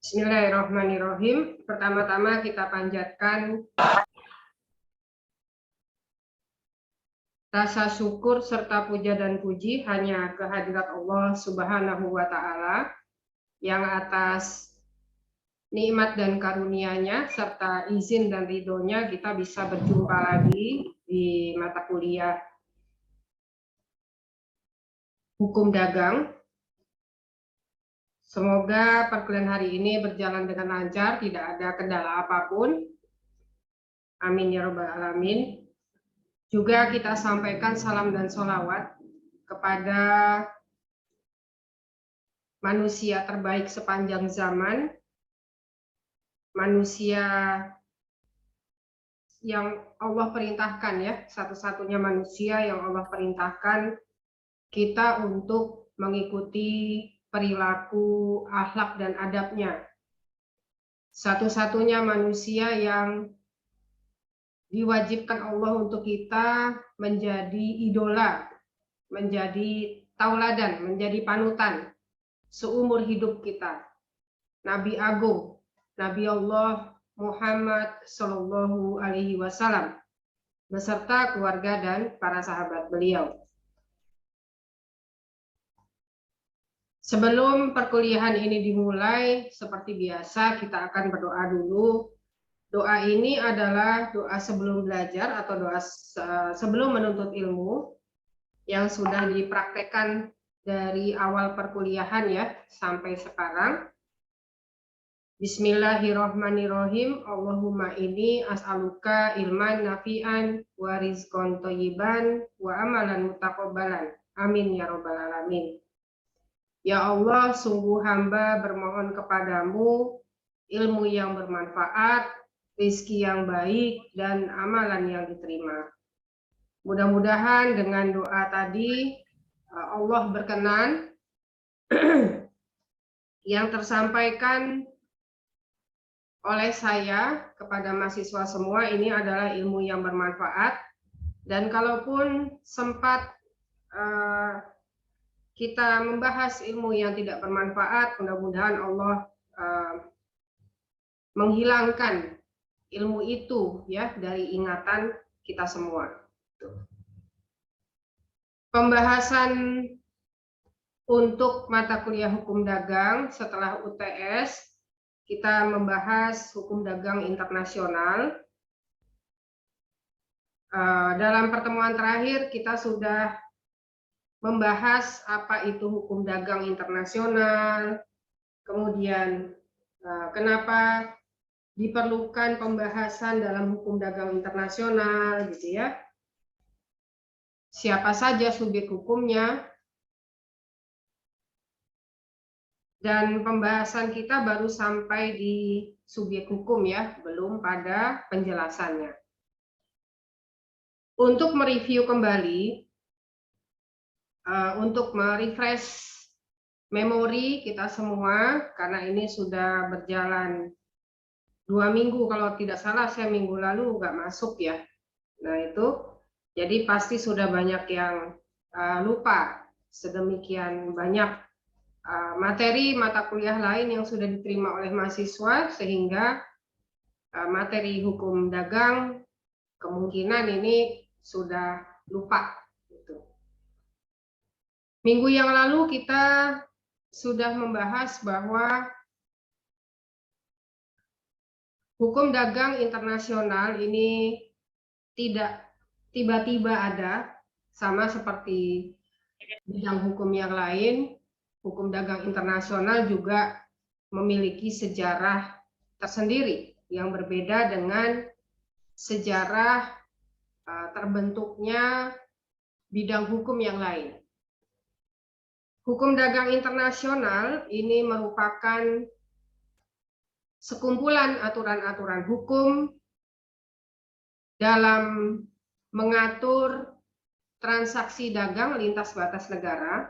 Bismillahirrahmanirrahim. Pertama-tama kita panjatkan rasa syukur serta puja dan puji hanya kehadirat Allah Subhanahu wa Ta'ala yang atas nikmat dan karunia-Nya serta izin dan ridhonya kita bisa berjumpa lagi di mata kuliah Hukum Dagang. Semoga perkuliahan hari ini berjalan dengan lancar, tidak ada kendala apapun. Amin ya rabbal alamin. Juga kita sampaikan salam dan sholawat kepada manusia terbaik sepanjang zaman, manusia yang Allah perintahkan ya, satu-satunya manusia yang Allah perintahkan kita untuk mengikuti perilaku, akhlak dan adabnya. Satu-satunya manusia yang diwajibkan Allah untuk kita menjadi idola, menjadi tauladan, menjadi panutan seumur hidup kita. Nabi Agung, Nabi Allah Muhammad Shallallahu Alaihi Wasallam beserta keluarga dan para sahabat beliau. Sebelum perkuliahan ini dimulai, seperti biasa kita akan berdoa dulu. Doa ini adalah doa sebelum belajar atau doa sebelum menuntut ilmu yang sudah dipraktekkan dari awal perkuliahan ya sampai sekarang. Bismillahirrahmanirrahim. Allahumma inni as'aluka ilman nafi'an wa rizqan thayyiban wa amalan mutaqabbalan. Amin ya rabbal alamin. Ya Allah, sungguh hamba bermohon kepadamu ilmu yang bermanfaat, rezeki yang baik, dan amalan yang diterima. Mudah-mudahan dengan doa tadi Allah berkenan yang tersampaikan oleh saya kepada mahasiswa semua ini adalah ilmu yang bermanfaat, dan kalaupun sempat kita membahas ilmu yang tidak bermanfaat, mudah-mudahan Allah menghilangkan ilmu itu ya dari ingatan kita semua. Pembahasan untuk mata kuliah hukum dagang setelah UTS, kita membahas hukum dagang internasional. Dalam pertemuan terakhir kita sudah membahas apa itu hukum dagang internasional, kemudian kenapa diperlukan pembahasan dalam hukum dagang internasional, gitu ya. Siapa saja subjek hukumnya, dan pembahasan kita baru sampai di subjek hukum ya, belum pada penjelasannya. Untuk mereview kembali, untuk merefresh memori kita semua, karena ini sudah berjalan 2 minggu, kalau tidak salah saya minggu lalu nggak masuk ya. Nah itu, jadi pasti sudah banyak yang lupa, sedemikian banyak materi mata kuliah lain yang sudah diterima oleh mahasiswa, sehingga materi hukum dagang kemungkinan ini sudah lupa. Minggu yang lalu kita sudah membahas bahwa hukum dagang internasional ini tidak tiba-tiba ada, sama seperti bidang hukum yang lain. Hukum dagang internasional juga memiliki sejarah tersendiri yang berbeda dengan sejarah terbentuknya bidang hukum yang lain. Hukum dagang internasional ini merupakan sekumpulan aturan-aturan hukum dalam mengatur transaksi dagang lintas batas negara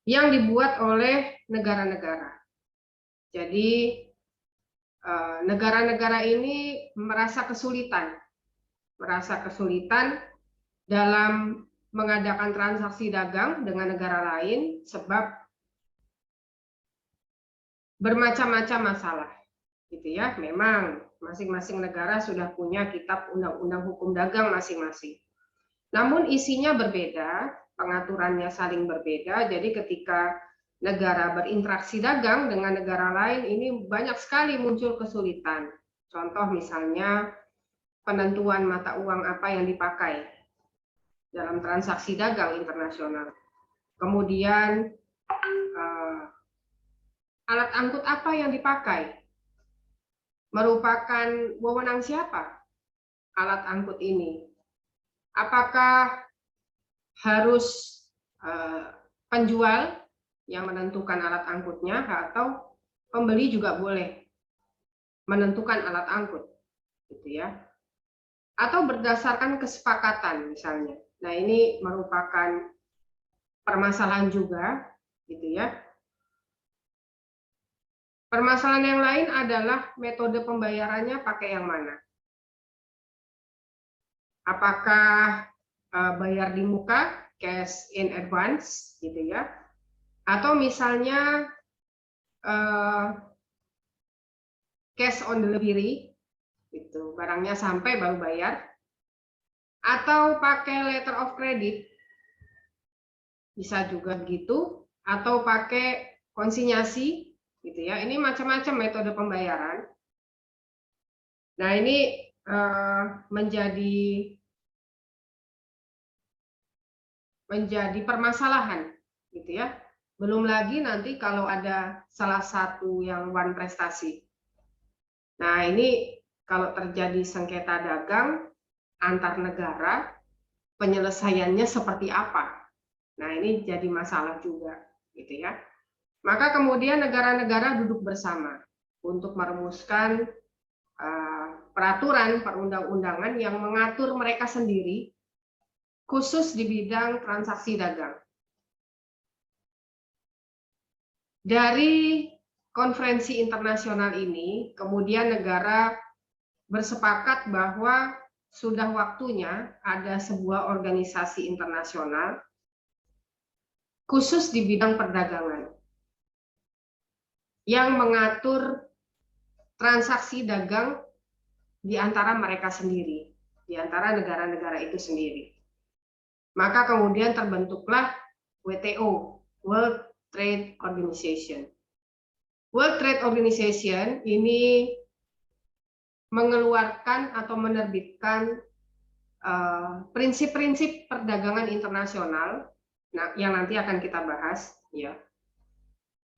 yang dibuat oleh negara-negara. Jadi negara-negara ini merasa kesulitan dalam mengadakan transaksi dagang dengan negara lain, sebab bermacam-macam masalah, gitu ya. Memang masing-masing negara sudah punya kitab undang-undang hukum dagang masing-masing. Namun isinya berbeda, pengaturannya saling berbeda. Jadi ketika negara berinteraksi dagang dengan negara lain, ini banyak sekali muncul kesulitan. Contoh misalnya penentuan mata uang apa yang dipakai dalam transaksi dagang internasional. Kemudian alat angkut apa yang dipakai? Merupakan wewenang siapa alat angkut ini? Apakah harus penjual yang menentukan alat angkutnya atau pembeli juga boleh menentukan alat angkut, gitu ya? Atau berdasarkan kesepakatan misalnya. Nah, ini merupakan permasalahan juga, gitu ya. Permasalahan yang lain adalah metode pembayarannya pakai yang mana? Apakah bayar di muka, cash in advance, gitu ya? Atau misalnya cash on delivery, itu barangnya sampai baru bayar, atau pakai letter of credit, bisa juga begitu, atau pakai konsinyasi, gitu ya. Ini macam-macam metode pembayaran. Nah, ini menjadi permasalahan, gitu ya. Belum lagi nanti kalau ada salah satu yang one prestasi. Nah, ini kalau terjadi sengketa dagang antar negara, penyelesaiannya seperti apa? Nah, ini jadi masalah juga, gitu ya. Maka kemudian negara-negara duduk bersama untuk merumuskan peraturan perundang-undangan yang mengatur mereka sendiri, khusus di bidang transaksi dagang. Dari konferensi internasional ini, kemudian negara bersepakat bahwa sudah waktunya ada sebuah organisasi internasional khusus di bidang perdagangan yang mengatur transaksi dagang di antara mereka sendiri, di antara negara-negara itu sendiri. Maka kemudian terbentuklah WTO, World Trade Organization. World Trade Organization ini mengeluarkan atau menerbitkan prinsip-prinsip perdagangan internasional, yang nanti akan kita bahas, ya.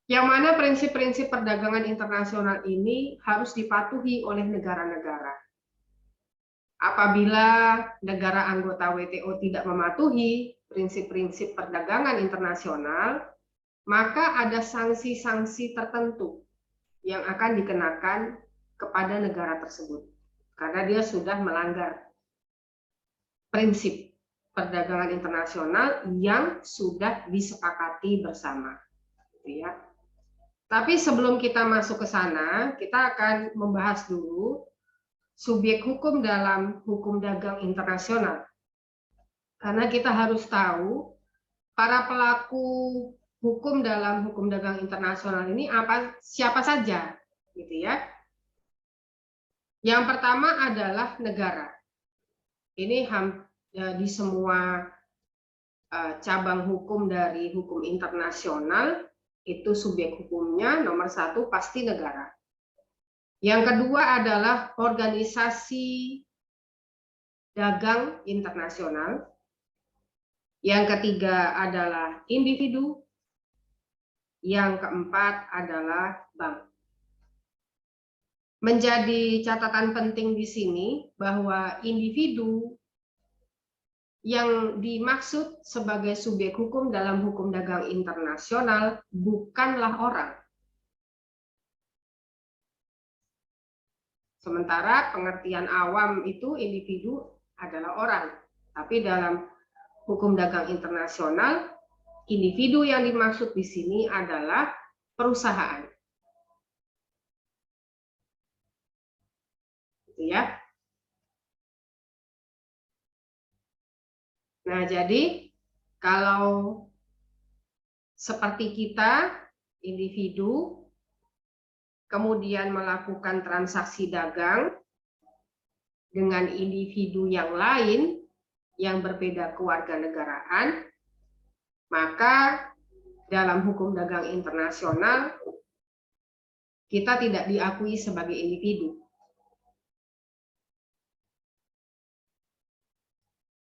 Yang mana prinsip-prinsip perdagangan internasional ini harus dipatuhi oleh negara-negara. Apabila negara anggota WTO tidak mematuhi prinsip-prinsip perdagangan internasional, maka ada sanksi-sanksi tertentu yang akan dikenakan kepada negara tersebut karena dia sudah melanggar prinsip perdagangan internasional yang sudah disepakati bersama, gitu ya. Tapi sebelum kita masuk ke sana, kita akan membahas dulu subjek hukum dalam hukum dagang internasional. Karena kita harus tahu para pelaku hukum dalam hukum dagang internasional ini siapa saja, gitu ya. Yang pertama adalah negara. Ini di semua cabang hukum dari hukum internasional itu subjek hukumnya nomor satu pasti negara. Yang kedua adalah organisasi dagang internasional. Yang ketiga adalah individu. Yang keempat adalah bank. Menjadi catatan penting di sini bahwa individu yang dimaksud sebagai subjek hukum dalam hukum dagang internasional bukanlah orang. Sementara pengertian awam itu individu adalah orang. Tapi dalam hukum dagang internasional, individu yang dimaksud di sini adalah perusahaan. Gitu ya. Nah, jadi kalau seperti kita, individu, kemudian melakukan transaksi dagang dengan individu yang lain yang berbeda kewarganegaraan, maka dalam hukum dagang internasional kita tidak diakui sebagai individu.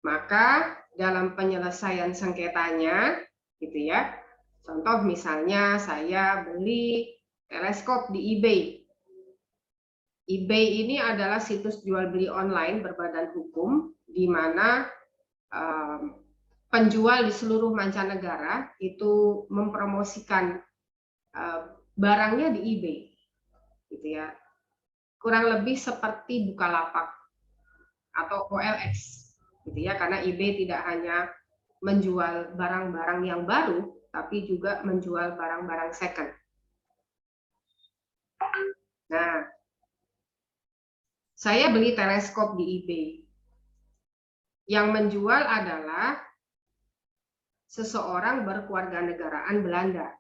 Maka dalam penyelesaian sengketanya, gitu ya. Contoh misalnya saya beli teleskop di eBay. eBay ini adalah situs jual beli online berbadan hukum di mana penjual di seluruh mancanegara itu mempromosikan barangnya di eBay, gitu ya. Kurang lebih seperti Bukalapak atau OLX, gitu ya. Karena eBay tidak hanya menjual barang-barang yang baru, tapi juga menjual barang-barang second. Nah, saya beli teleskop di eBay. Yang menjual adalah seseorang berkewarganegaraan Belanda,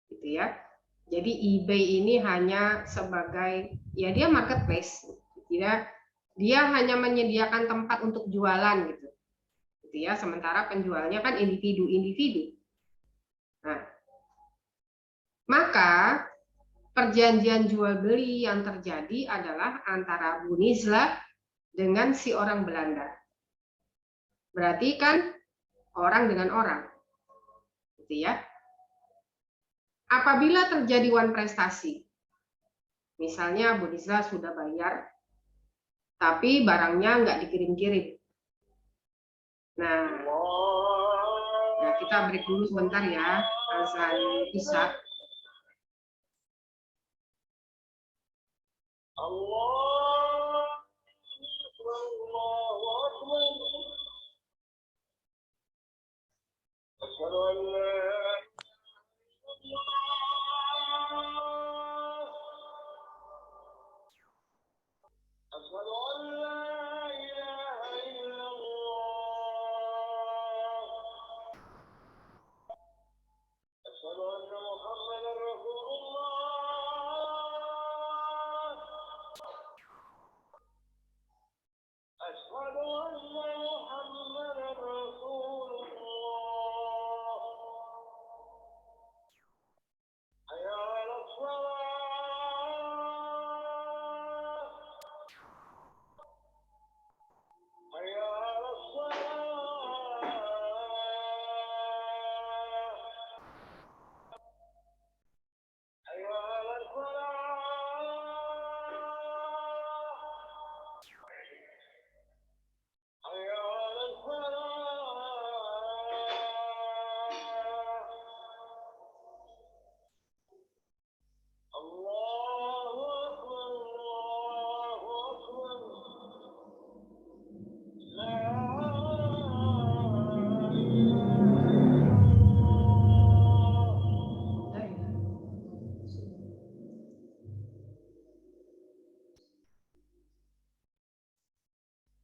gitu ya. Jadi eBay ini hanya sebagai, ya dia marketplace, tidak, dia hanya menyediakan tempat untuk jualan gitu ya. Sementara penjualnya kan individu-individu. Nah, maka perjanjian jual beli yang terjadi adalah antara Bu Nizla dengan si orang Belanda. Berarti kan orang dengan orang, gitu ya. Apabila terjadi wan prestasi, misalnya Bu Nizla sudah bayar, tapi barangnya nggak dikirim-kirim. Nah, kita break dulu sebentar ya, azan Isya.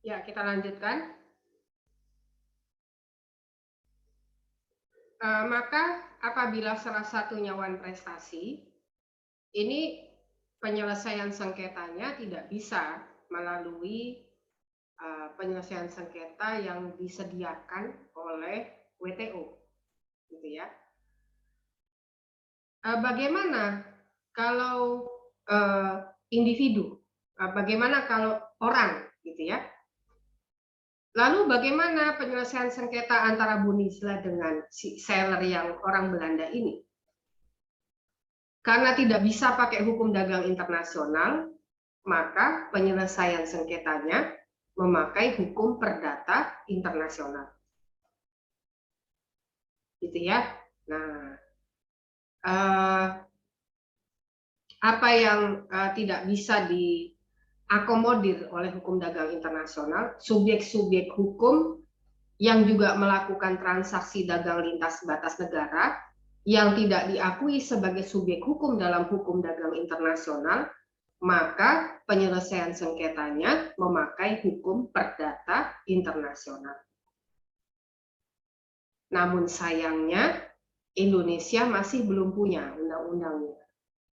Ya, kita lanjutkan. Maka apabila salah satunya wan prestasi, ini penyelesaian sengketanya tidak bisa melalui penyelesaian sengketa yang disediakan oleh WTO, gitu ya. Bagaimana kalau individu? Bagaimana kalau orang, gitu ya? Lalu bagaimana penyelesaian sengketa antara Bu Nizla dengan si seller yang orang Belanda ini? Karena tidak bisa pakai hukum dagang internasional, maka penyelesaian sengketanya memakai hukum perdata internasional. Gitu ya. Nah, apa yang tidak bisa diakomodir oleh hukum dagang internasional, subjek-subjek hukum yang juga melakukan transaksi dagang lintas batas negara yang tidak diakui sebagai subjek hukum dalam hukum dagang internasional, maka penyelesaian sengketanya memakai hukum perdata internasional. Namun sayangnya Indonesia masih belum punya undang-undangnya.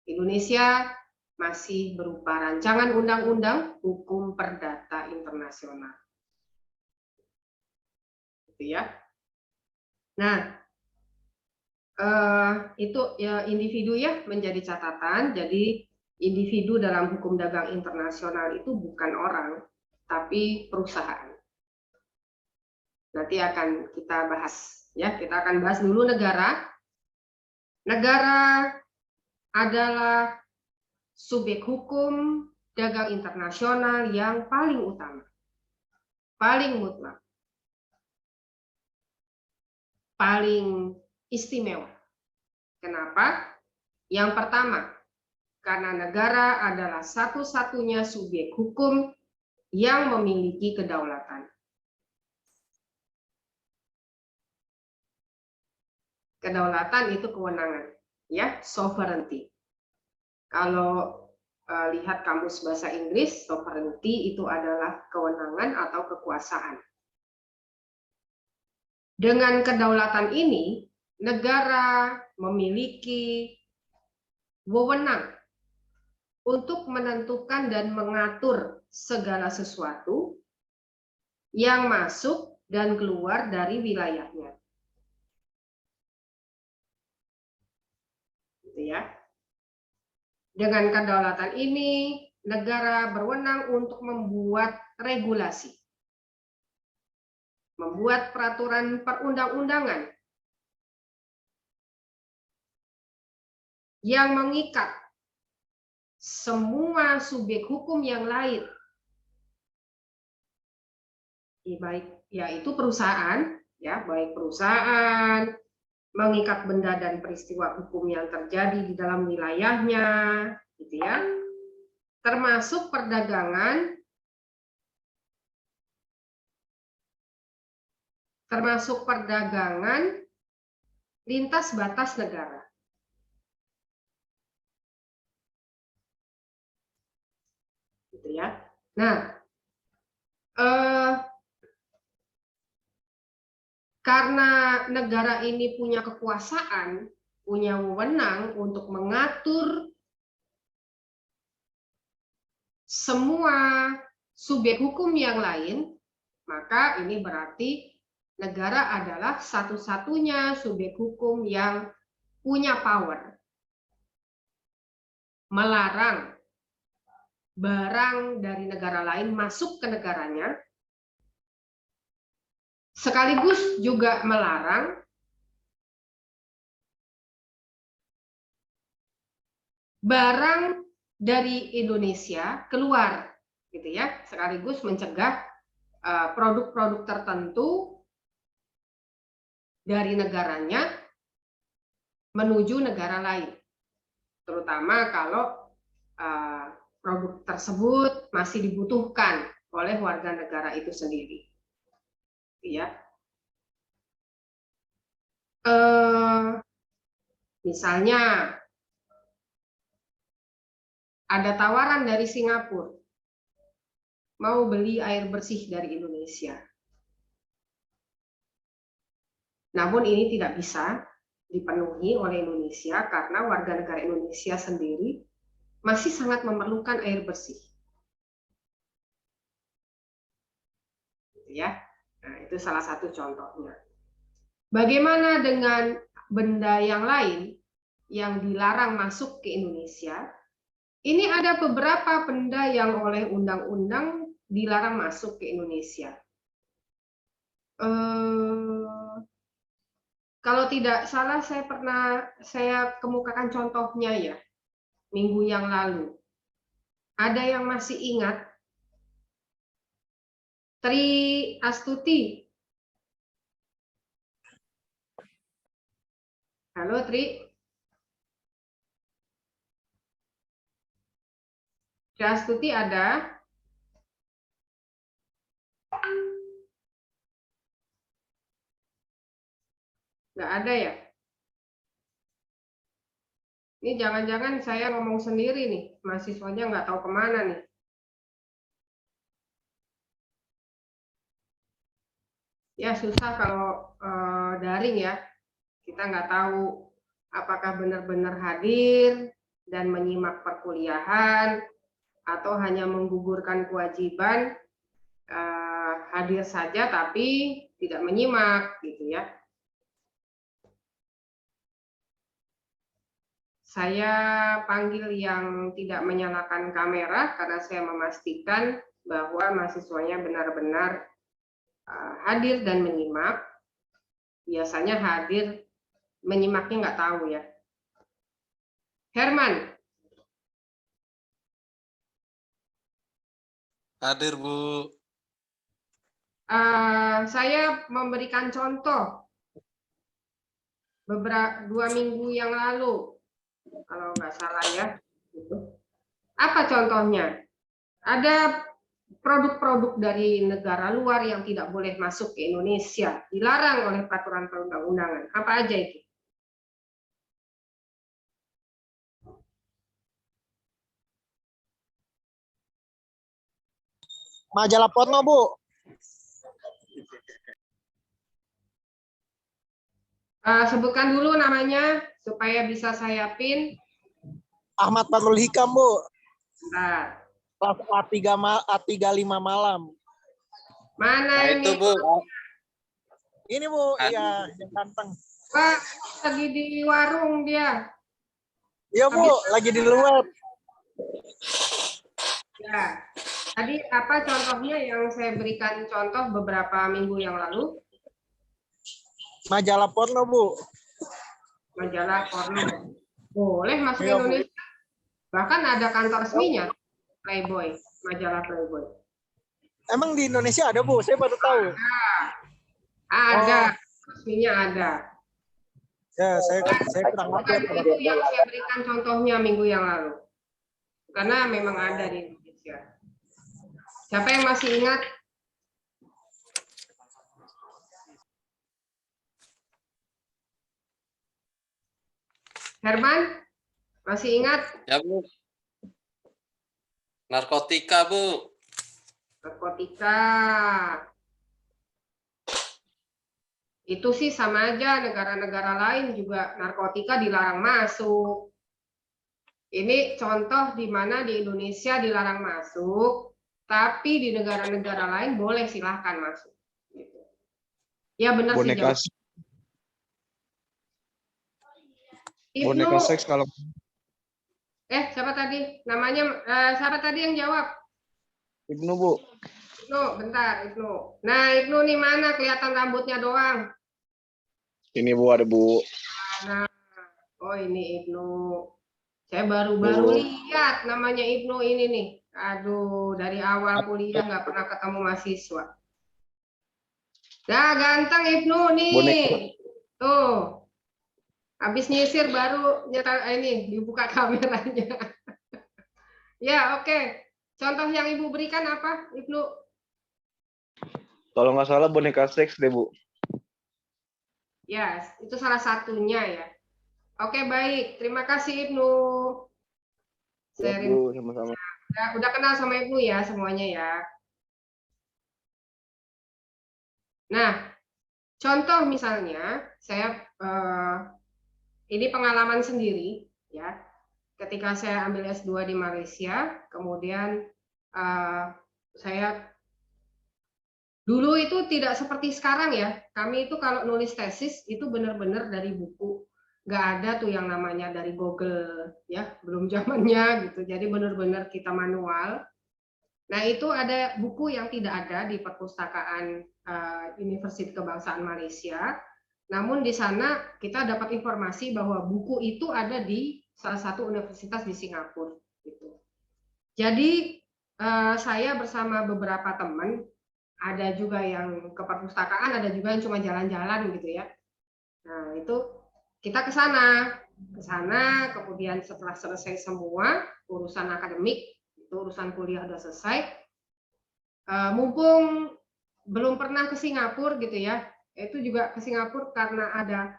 Indonesia masih berupa rancangan undang-undang hukum perdata internasional. Gitu ya. Nah, itu ya individu ya menjadi catatan. Jadi individu dalam hukum dagang internasional itu bukan orang, tapi perusahaan. Nanti akan kita bahas ya. Kita akan bahas dulu negara. Negara adalah subjek hukum dagang internasional yang paling utama, paling mutlak, paling istimewa. Kenapa? Yang pertama, karena negara adalah satu-satunya subjek hukum yang memiliki kedaulatan. Kedaulatan itu kewenangan, ya, sovereignty. Kalau lihat kamus bahasa Inggris, sovereignty itu adalah kewenangan atau kekuasaan. Dengan kedaulatan ini, negara memiliki wewenang untuk menentukan dan mengatur segala sesuatu yang masuk dan keluar dari wilayahnya. Gitu ya. Dengan kedaulatan ini, negara berwenang untuk membuat regulasi, membuat peraturan perundang-undangan yang mengikat semua subjek hukum yang lain, baik yaitu perusahaan, ya, baik perusahaan, mengikat benda dan peristiwa hukum yang terjadi di dalam wilayahnya, gitu ya, termasuk perdagangan, lintas batas negara. Gitu ya. Nah, karena negara ini punya kekuasaan, punya wewenang untuk mengatur semua subjek hukum yang lain, maka ini berarti negara adalah satu-satunya subjek hukum yang punya power melarang barang dari negara lain masuk ke negaranya, sekaligus juga melarang barang dari Indonesia keluar, gitu ya, sekaligus mencegah produk-produk tertentu dari negaranya menuju negara lain, terutama kalau produk tersebut masih dibutuhkan oleh warga negara itu sendiri, ya. Misalnya ada tawaran dari Singapura mau beli air bersih dari Indonesia. Namun ini tidak bisa dipenuhi oleh Indonesia karena warga negara Indonesia sendiri masih sangat memerlukan air bersih. Ya. Nah, itu salah satu contohnya. Bagaimana dengan benda yang lain yang dilarang masuk ke Indonesia? Ini ada beberapa benda yang oleh undang-undang dilarang masuk ke Indonesia. Kalau tidak salah saya kemukakan contohnya ya, minggu yang lalu. Ada yang masih ingat? Tri Astuti. Halo Tri. Tri Astuti ada? Nggak ada ya? Ini jangan-jangan saya ngomong sendiri nih, mahasiswanya nggak tahu kemana nih. Ya susah kalau daring ya, kita nggak tahu apakah benar-benar hadir dan menyimak perkuliahan, atau hanya menggugurkan kewajiban hadir saja tapi tidak menyimak gitu ya. Saya panggil yang tidak menyalakan kamera karena saya memastikan bahwa mahasiswanya benar-benar hadir dan menyimak. Biasanya hadir, menyimaknya nggak tahu ya. Herman. Hadir, Bu. Saya memberikan contoh beberapa 2 minggu yang lalu, kalau nggak salah ya. Apa contohnya? Ada produk-produk dari negara luar yang tidak boleh masuk ke Indonesia, dilarang oleh peraturan perundang-undangan. Apa aja itu? Majalah porno, Bu. Sebutkan dulu namanya supaya bisa saya pin. Ahmad Fadlul Hikam, Bu. Bentar. Kelas A35 malam. Mana Nah, ini? itu, Bu. Ini, Bu, iya, yang ganteng. Pak, lagi di warung dia. Iya, Bu, lagi di luar. Ya. Tadi apa contohnya yang saya berikan contoh beberapa minggu yang lalu? Majalah porno, Bu. Majalah porno. Boleh masuk Iya, Bu. Indonesia. Bahkan ada kantor resminya, Playboy, majalah Playboy. Emang di Indonesia ada, Bu? Saya baru tahu. Ada, resminya ada. Ya, saya kurang Bukan update. itu yang saya berikan contohnya minggu yang lalu. Karena memang ada di Indonesia. Siapa yang masih ingat? Herman, masih ingat? Ya, Bu. Narkotika, Bu. Narkotika. Itu sih sama aja, negara-negara lain juga narkotika dilarang masuk. Ini contoh di mana di Indonesia dilarang masuk, tapi di negara-negara lain boleh silahkan masuk. Gitu. Ya benar sih. Boneka seks kalau siapa tadi? Namanya siapa tadi yang jawab? Ibnu, Bu. Ibnu, bentar Ibnu. Nah Ibnu nih mana kelihatan rambutnya doang? Ini, Bu, ada, Bu. Nah, oh ini Ibnu. Saya baru-baru lihat namanya Ibnu ini nih. Aduh, dari awal kuliah nggak pernah ketemu mahasiswa. Nah, ganteng Ibnu nih. Boneka. Tuh. Habis nyisir baru nyata ini dibuka kameranya. Ya, oke. Contoh yang Ibu berikan apa, Ibnu? Kalau nggak salah boneka seks deh, Bu. Ya, itu salah satunya ya. Oke, baik. Terima kasih Ibnu. Ya, Sharing. Bu, sama-sama. Udah kenal sama Ibu ya semuanya ya. Nah, contoh misalnya saya ini pengalaman sendiri ya. Ketika saya ambil S2 di Malaysia, kemudian saya dulu itu tidak seperti sekarang ya. Kami itu kalau nulis tesis itu benar-benar dari buku. Nggak ada tuh yang namanya dari Google ya, belum zamannya gitu. Jadi benar-benar kita manual. Nah itu ada buku yang tidak ada di perpustakaan Universitas Kebangsaan Malaysia. Namun di sana kita dapat informasi bahwa buku itu ada di salah satu universitas di Singapura. Gitu. Jadi saya bersama beberapa teman, ada juga yang ke perpustakaan, ada juga yang cuma jalan-jalan gitu ya. Nah itu kita ke sana, kemudian setelah selesai semua urusan akademik, itu urusan kuliah udah selesai. Mumpung belum pernah ke Singapura gitu ya, itu juga ke Singapura karena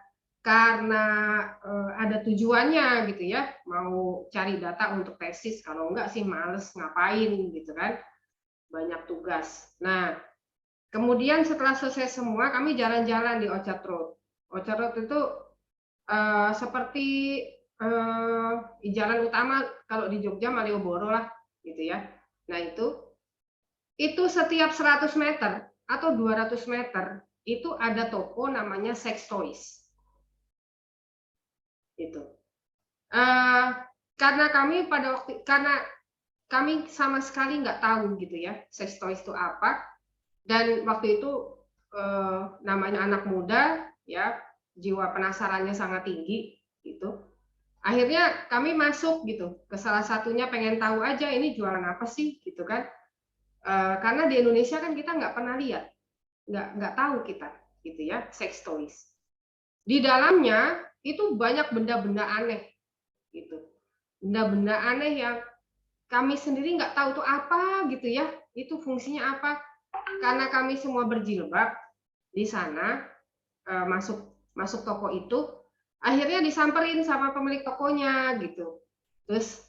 ada tujuannya gitu ya, mau cari data untuk tesis. Kalau enggak sih males ngapain gitu kan, banyak tugas. Nah kemudian setelah selesai semua kami jalan-jalan di Orchard Road. Orchard Road itu seperti di jalan utama kalau di Jogja Malioboro lah gitu ya. Nah itu setiap 100 meter atau 200 meter itu ada toko namanya sex toys. Itu. Karena kami sama sekali nggak tahu gitu ya sex toys itu apa, dan waktu itu namanya anak muda ya, jiwa penasarannya sangat tinggi gitu. Akhirnya kami masuk gitu ke salah satunya, pengen tahu aja ini jualan apa sih gitu kan. Karena di Indonesia kan kita nggak pernah lihat, nggak tahu kita gitu ya sex toys. Di dalamnya itu banyak benda-benda aneh gitu, benda-benda aneh yang kami sendiri nggak tahu itu apa gitu ya, itu fungsinya apa. Karena kami semua berjilbab di sana, masuk toko itu, akhirnya disamperin sama pemilik tokonya gitu, terus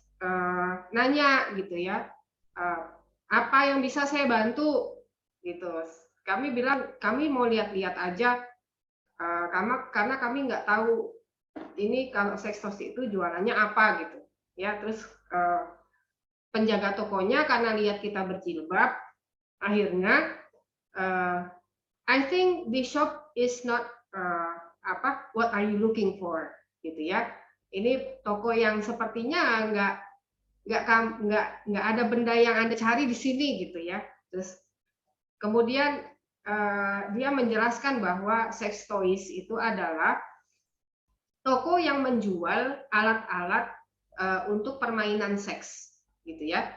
nanya gitu ya, apa yang bisa saya bantu gitu. Kami bilang kami mau lihat-lihat aja, karena kami nggak tahu ini kalau sex toys itu jualannya apa gitu ya. Terus penjaga tokonya karena lihat kita berjilbab, akhirnya I think the shop is not what are you looking for gitu ya. Ini toko yang sepertinya nggak ada benda yang Anda cari di sini gitu ya. Terus kemudian dia menjelaskan bahwa sex toys itu adalah toko yang menjual alat-alat untuk permainan seks gitu ya.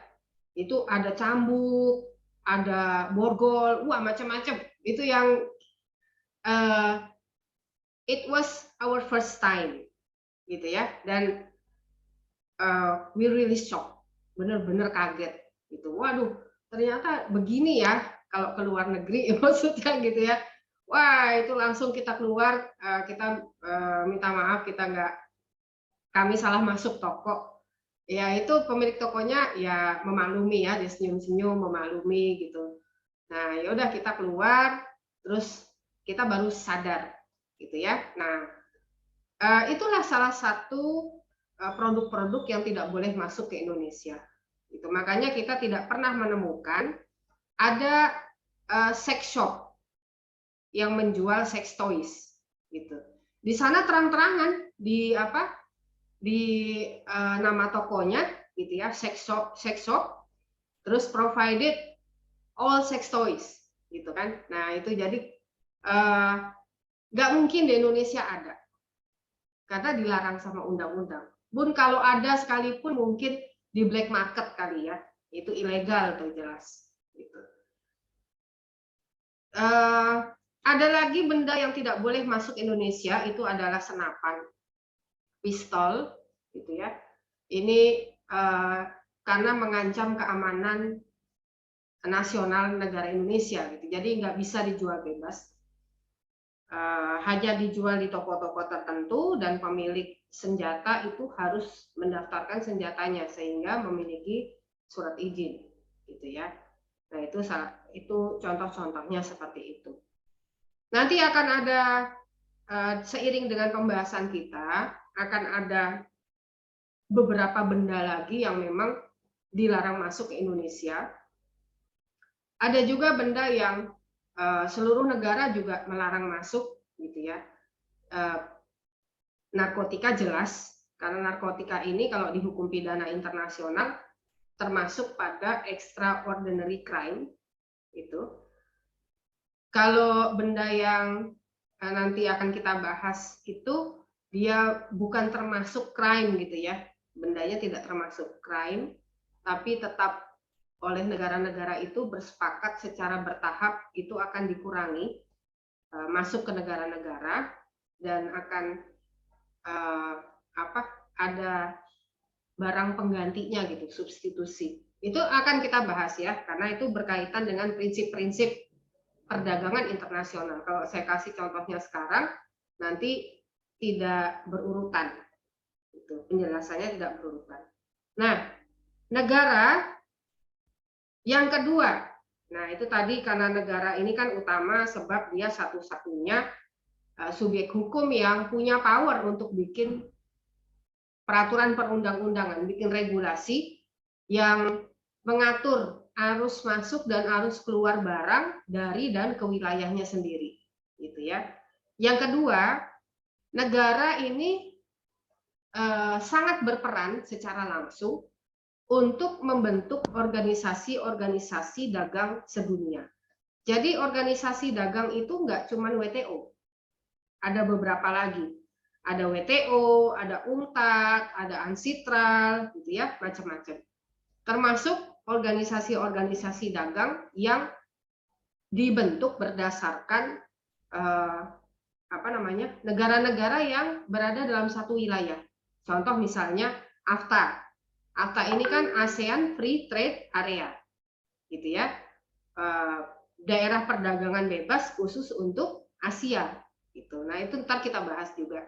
Itu ada cambuk, ada borgol, wah macam-macam. Itu yang it was our first time gitu ya, dan we really shocked, bener-bener kaget gitu. Waduh, ternyata begini ya kalau ke luar negeri maksudnya gitu ya. Wah, itu langsung kita keluar, kita minta maaf, kami salah masuk toko. Ya itu pemilik tokonya ya memaklumi ya, dia senyum-senyum memaklumi gitu. Nah, ya udah kita keluar, terus kita baru sadar gitu ya. Nah, itulah salah satu produk-produk yang tidak boleh masuk ke Indonesia. Itu makanya kita tidak pernah menemukan ada sex shop yang menjual sex toys gitu. Di sana terang-terangan di nama tokonya gitu ya, sex shop, terus provided all sex toys gitu kan. Nah itu jadi nggak mungkin di Indonesia ada, karena dilarang sama undang-undang. Bun, kalau ada sekalipun mungkin di black market kali ya, itu ilegal tuh jelas gitu. Ada lagi benda yang tidak boleh masuk Indonesia, itu adalah senapan, pistol gitu ya. Ini karena mengancam keamanan nasional negara Indonesia gitu. Jadi nggak bisa dijual bebas. Hanya dijual di toko-toko tertentu, dan pemilik senjata itu harus mendaftarkan senjatanya sehingga memiliki surat izin gitu ya. Nah, itu contoh-contohnya seperti itu. Nanti akan ada seiring dengan pembahasan kita akan ada beberapa benda lagi yang memang dilarang masuk ke Indonesia. Ada juga benda yang seluruh negara juga melarang masuk gitu ya. Narkotika jelas, karena narkotika ini kalau dihukum pidana internasional termasuk pada extraordinary crime itu. Kalau benda yang nanti akan kita bahas itu dia bukan termasuk crime gitu ya, bendanya tidak termasuk crime, tapi tetap oleh negara-negara itu bersepakat secara bertahap itu akan dikurangi masuk ke negara-negara, dan akan ada barang penggantinya gitu, substitusi. Itu akan kita bahas ya, karena itu berkaitan dengan prinsip-prinsip perdagangan internasional. Kalau saya kasih contohnya sekarang, nanti tidak berurutan. Itu penjelasannya tidak berurutan. Nah, negara yang kedua, nah itu tadi karena negara ini kan utama sebab dia satu-satunya subjek hukum yang punya power untuk bikin peraturan perundang-undangan, bikin regulasi yang mengatur arus masuk dan arus keluar barang dari dan ke wilayahnya sendiri, gitu ya. Yang kedua, negara ini sangat berperan secara langsung untuk membentuk organisasi-organisasi dagang sedunia. Jadi organisasi dagang itu nggak cuma WTO, ada beberapa lagi. Ada WTO, ada UNCTAD, ada UNCITRAL, gitu ya, macam-macam. Termasuk organisasi-organisasi dagang yang dibentuk berdasarkan negara-negara yang berada dalam satu wilayah. Contoh misalnya AFTA. AFTA ini kan ASEAN Free Trade Area, gitu ya. Daerah perdagangan bebas khusus untuk Asia, gitu. Nah itu ntar kita bahas juga.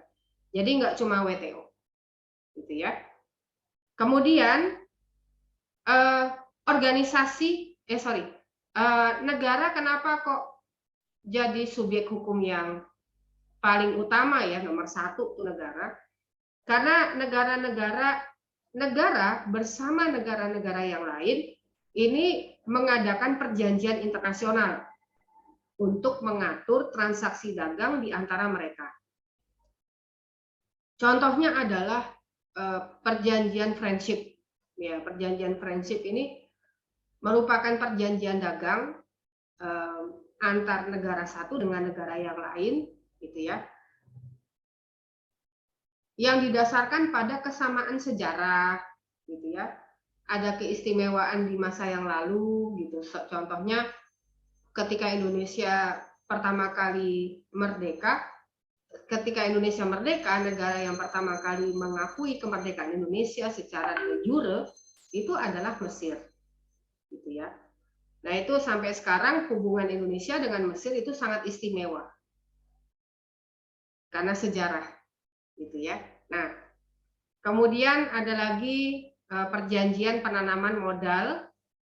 Jadi nggak cuma WTO, gitu ya. Kemudian negara kenapa kok jadi subjek hukum yang paling utama ya, nomor satu tuh negara, karena negara bersama negara-negara yang lain ini mengadakan perjanjian internasional untuk mengatur transaksi dagang di antara mereka. Contohnya adalah perjanjian friendship. Ya, perjanjian friendship ini merupakan perjanjian dagang antar negara satu dengan negara yang lain, gitu ya, yang didasarkan pada kesamaan sejarah, gitu ya. Ada keistimewaan di masa yang lalu, gitu. Contohnya ketika Indonesia pertama kali merdeka, negara yang pertama kali mengakui kemerdekaan Indonesia secara de jure itu adalah Mesir, gitu ya. Nah itu sampai sekarang hubungan Indonesia dengan Mesir itu sangat istimewa karena sejarah, gitu ya. Nah kemudian ada lagi perjanjian penanaman modal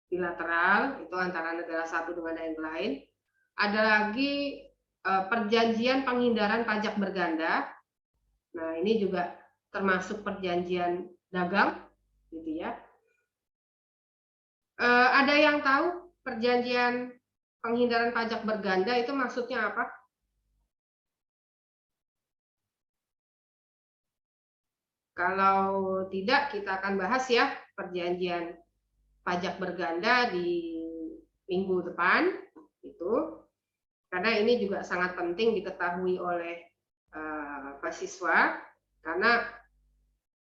bilateral itu antara negara satu dengan yang lain. Ada lagi perjanjian penghindaran pajak berganda. Nah, ini juga termasuk perjanjian dagang, gitu ya. Ada yang tahu perjanjian penghindaran pajak berganda itu maksudnya apa? Kalau tidak, kita akan bahas ya perjanjian pajak berganda di minggu depan, itu. Karena ini juga sangat penting diketahui oleh mahasiswa, karena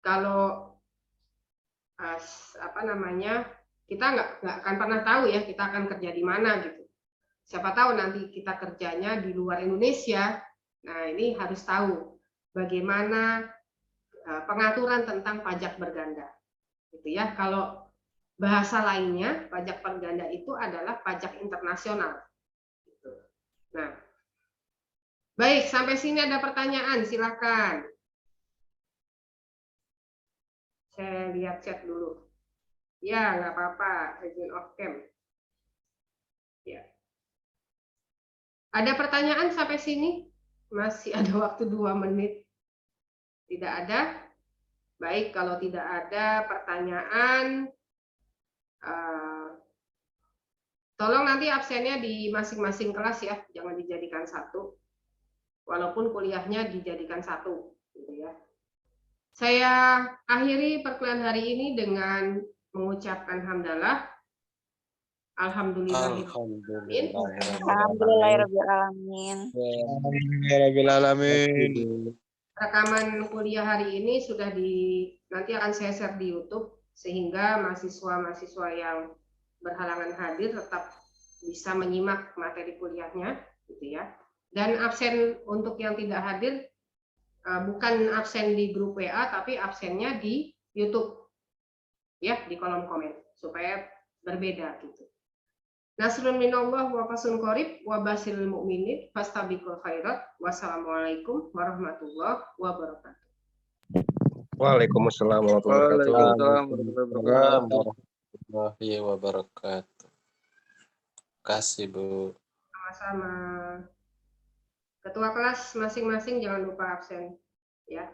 kalau kita nggak akan pernah tahu ya kita akan kerja di mana gitu. Siapa tahu nanti kita kerjanya di luar Indonesia. Nah ini harus tahu bagaimana pengaturan tentang pajak berganda, gitu ya. Kalau bahasa lainnya pajak berganda itu adalah pajak internasional. Nah, baik, sampai sini ada pertanyaan, silakan. Saya lihat chat dulu. Ya, nggak apa-apa, izin off cam. Ya. Ada pertanyaan sampai sini? Masih ada waktu 2 menit. Tidak ada? Baik, kalau tidak ada pertanyaan, tolong nanti absennya di masing-masing kelas ya, jangan dijadikan satu. Walaupun kuliahnya dijadikan satu, gitu ya. Saya akhiri perkuliahan hari ini dengan mengucapkan hamdalah. Alhamdulillahirrahmanirrahim. Rekaman kuliah hari ini sudah nanti akan saya share di YouTube sehingga mahasiswa-mahasiswa yang berhalangan hadir tetap bisa menyimak materi kuliahnya, gitu ya. Dan absen untuk yang tidak hadir bukan absen di grup WA tapi absennya di YouTube ya, di kolom komen supaya berbeda gitu. Nasrun minallah wa fasun qorib wa basyiril mu'minin fastabiqul khairat. Wassalamualaikum warahmatullahi wabarakatuh. Waalaikumsalam warahmatullahi wabarakatuh. Kasih Bu. Sama-sama. Ketua kelas masing-masing jangan lupa absen ya.